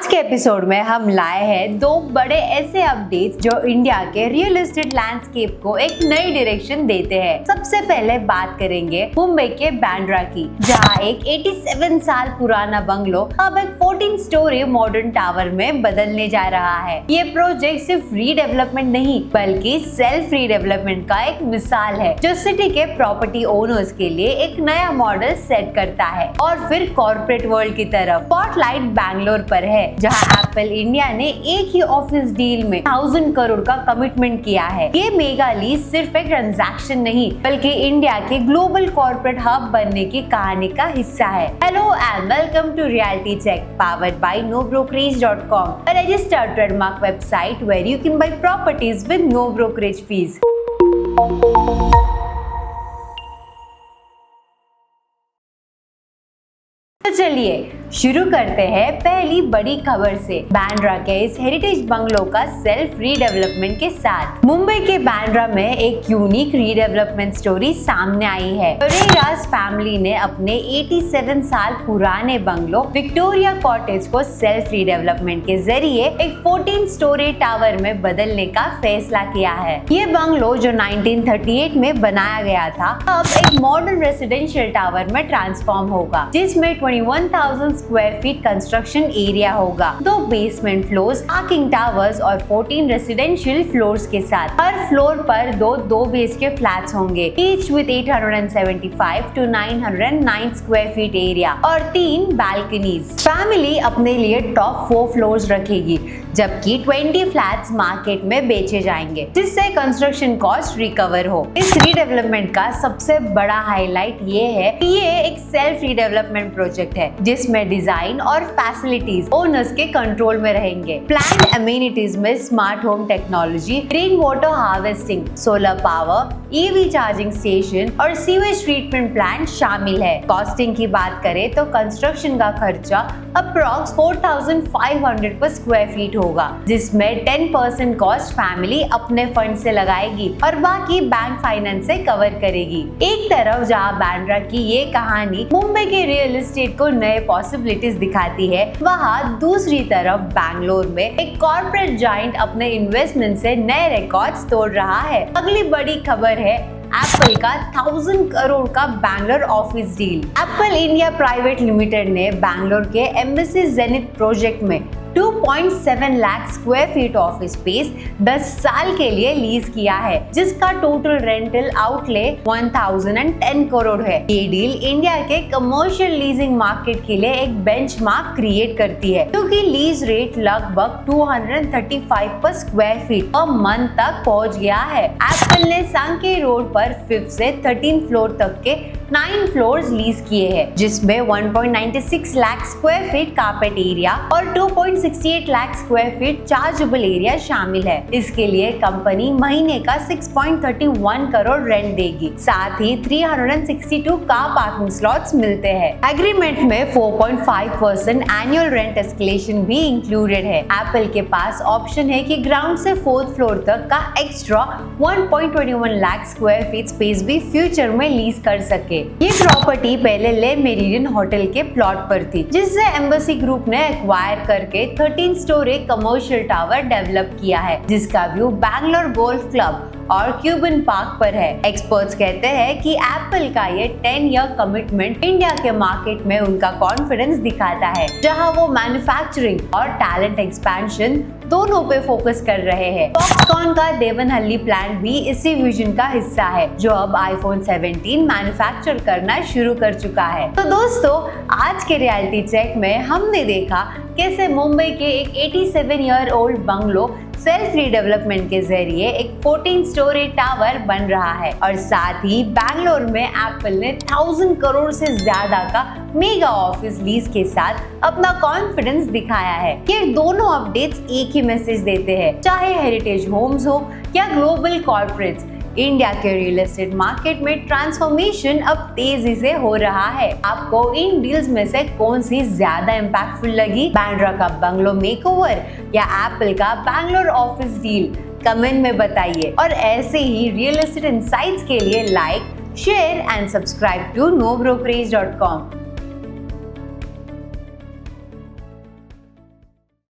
आज के एपिसोड में हम लाए हैं दो बड़े ऐसे अपडेट्स जो इंडिया के रियल एस्टेट लैंडस्केप को एक नई डायरेक्शन देते हैं। सबसे पहले बात करेंगे मुंबई के बांद्रा की, जहां एक 87 साल पुराना बंगलो अब एक 14 स्टोरी मॉडर्न टावर में बदलने जा रहा है। ये प्रोजेक्ट सिर्फ रीडेवलपमेंट नहीं बल्कि सेल्फ रीडेवलपमेंट का एक मिसाल है, जो सिटी के प्रॉपर्टी ओनर्स के लिए एक नया मॉडल सेट करता है। और फिर कॉर्पोरेट वर्ल्ड की तरफ स्पॉटलाइट बैंगलोर पर है, जहां एप्पल इंडिया ने एक ही ऑफिस डील में 1000 करोड़ का कमिटमेंट किया है। ये मेगा लीज सिर्फ एक ट्रांजैक्शन नहीं बल्कि इंडिया के ग्लोबल कॉर्पोरेट हब बनने की कहानी का हिस्सा है। Hello and welcome to reality check powered by nobrokerage.com, a registered trademark website where you can buy properties with no brokerage fees. तो चलिए शुरू करते हैं पहली बड़ी खबर से, बांद्रा के इस हेरिटेज बंगलो का सेल्फ रीडेवलपमेंट के साथ। मुंबई के बांद्रा में एक यूनिक रीडेवलपमेंट स्टोरी सामने आई है। परेरास फैमिली ने अपने 87 साल पुराने बंगलो विक्टोरिया कॉटेज को सेल्फ रीडेवलपमेंट के जरिए एक 14 स्टोरी टावर में बदलने का फैसला किया है। ये बंगलो जो 1938 में बनाया गया था, अब एक मॉडर्न रेसिडेंशियल टावर में ट्रांसफॉर्म होगा, जिसमें 21,000 स्क्वायर फीट कंस्ट्रक्शन एरिया होगा, 2 बेसमेंट फ्लोर्स, पार्किंग टावर्स और 14 रेसिडेंशियल फ्लोर्स के साथ। हर फ्लोर पर दो BHK फ्लैट्स होंगे, each with 875 to 909 square feet area और 3 बालकनीज। फैमिली अपने लिए टॉप 4 फ्लोर्स रखेगी, जबकि 20 फ्लैट्स मार्केट में बेचे जाएंगे, जिससे कंस्ट्रक्शन कॉस्ट रिकवर हो। इस रीडेवलपमेंट का सबसे बड़ा हाईलाइट ये है कि ये एक सेल्फ रीडेवलपमेंट प्रोजेक्ट है, जिसमें डिजाइन और फैसिलिटीज ओनर्स के कंट्रोल में रहेंगे। प्लान्ड अमेनिटीज में smart home technology, rain water harvesting, solar power, EV charging station और सीवेज ट्रीटमेंट प्लांट शामिल है। कॉस्टिंग की बात करें तो कंस्ट्रक्शन का खर्चा अप्रॉक्स 4500 पर स्क्वायर फीट होगा, जिसमें 10% कॉस्ट फैमिली अपने फंड से लगाएगी और बाकी बैंक फाइनेंस से कवर करेगी। एक तरफ जहां बांद्रा की ये कहानी मुंबई के रियल एस्टेट को नए पॉसिबिलिटीज दिखाती है, वहां दूसरी तरफ बैंगलोर में एक कॉर्पोरेट जायंट अपने इन्वेस्टमेंट से नए रिकॉर्ड्स तोड़ रहा है। अगली बड़ी खबर है एप्पल का 1000 करोड़ का Bangalore office deal. Apple India private limited ने बैंगलोर के एम्बेसी जेनिथ प्रोजेक्ट में 2.7 lakh square feet office space 10 साल के लिए लीज किया है, जिसका टोटल रेंटल आउटले 1010 करोड़ है। ये डील इंडिया के कमर्शियल लीजिंग मार्केट के लिए एक बेंचमार्क क्रिएट करती है, क्योंकि लीज रेट लगभग 235 पर स्क्वायर फीट पर मंथ तक पहुंच गया है। एप्पल ने सांके रोड पर 5th से 13th फ्लोर तक के 9 फ्लोर्स लीज किए हैं, जिसमें 1.96 lakh square feet carpet area और 2.68 lakh square feet chargeable area शामिल है। इसके लिए कंपनी महीने का 6.31 करोड़ रेंट देगी, साथ ही 362 कार पार्किंग स्लॉट्स मिलते हैं। एग्रीमेंट में 4.5% एनुअल रेंट एस्केलेशन भी इंक्लूडेड है। एप्पल के पास ऑप्शन है कि ग्राउंड से 4th फ्लोर तक का extra 1.21 lakh square feet space भी फ्यूचर में लीज कर सके। ये प्रॉपर्टी पहले ले मेरिडियन होटल के प्लॉट पर थी, जिससे एम्बेसी ग्रुप ने एक्वायर करके 13 स्टोरी कमर्शियल टावर डेवलप किया है, जिसका व्यू बैंगलोर गोल्फ क्लब और क्यूबन पार्क पर है। एक्सपर्ट्स कहते हैं कि एप्पल का ये 10 ईयर कमिटमेंट इंडिया के मार्केट में उनका कॉन्फिडेंस दिखाता है, जहां वो मैन्युफैक्चरिंग और टैलेंट एक्सपेंशन दोनों पे फोकस कर रहे हैं। फॉक्सकॉन का देवनहल्ली प्लांट भी इसी विजन का हिस्सा है, जो अब iPhone 17 मैन्युफैक्चर करना शुरू कर चुका है। तो दोस्तों, आज के रियलिटी चेक में हमने देखा कैसे मुंबई के एक 87 year old bungalow self redevelopment के जरिए एक 14 स्टोरी टावर बन रहा है, और साथ ही बैंगलोर में एप्पल ने 1000 करोड़ से ज्यादा का मेगा ऑफिस लीज के साथ अपना कॉन्फिडेंस दिखाया है। ये दोनों अपडेट्स एक ही मैसेज देते हैं, चाहे हेरिटेज होम्स हो या ग्लोबल कॉर्पोरेट्स, इंडिया के रियल एस्टेट मार्केट में ट्रांसफॉर्मेशन अब तेजी से हो रहा है। आपको इन डील्स में से कौन सी ज्यादा इम्पैक्टफुल लगी, बांद्रा का बंगलो मेकओवर या एप्पल का बैंगलोर ऑफिस डील? कमेंट में बताइए। और ऐसे ही रियल एस्टेट इनसाइट्स के लिए like, share and subscribe to nobrokerage.com।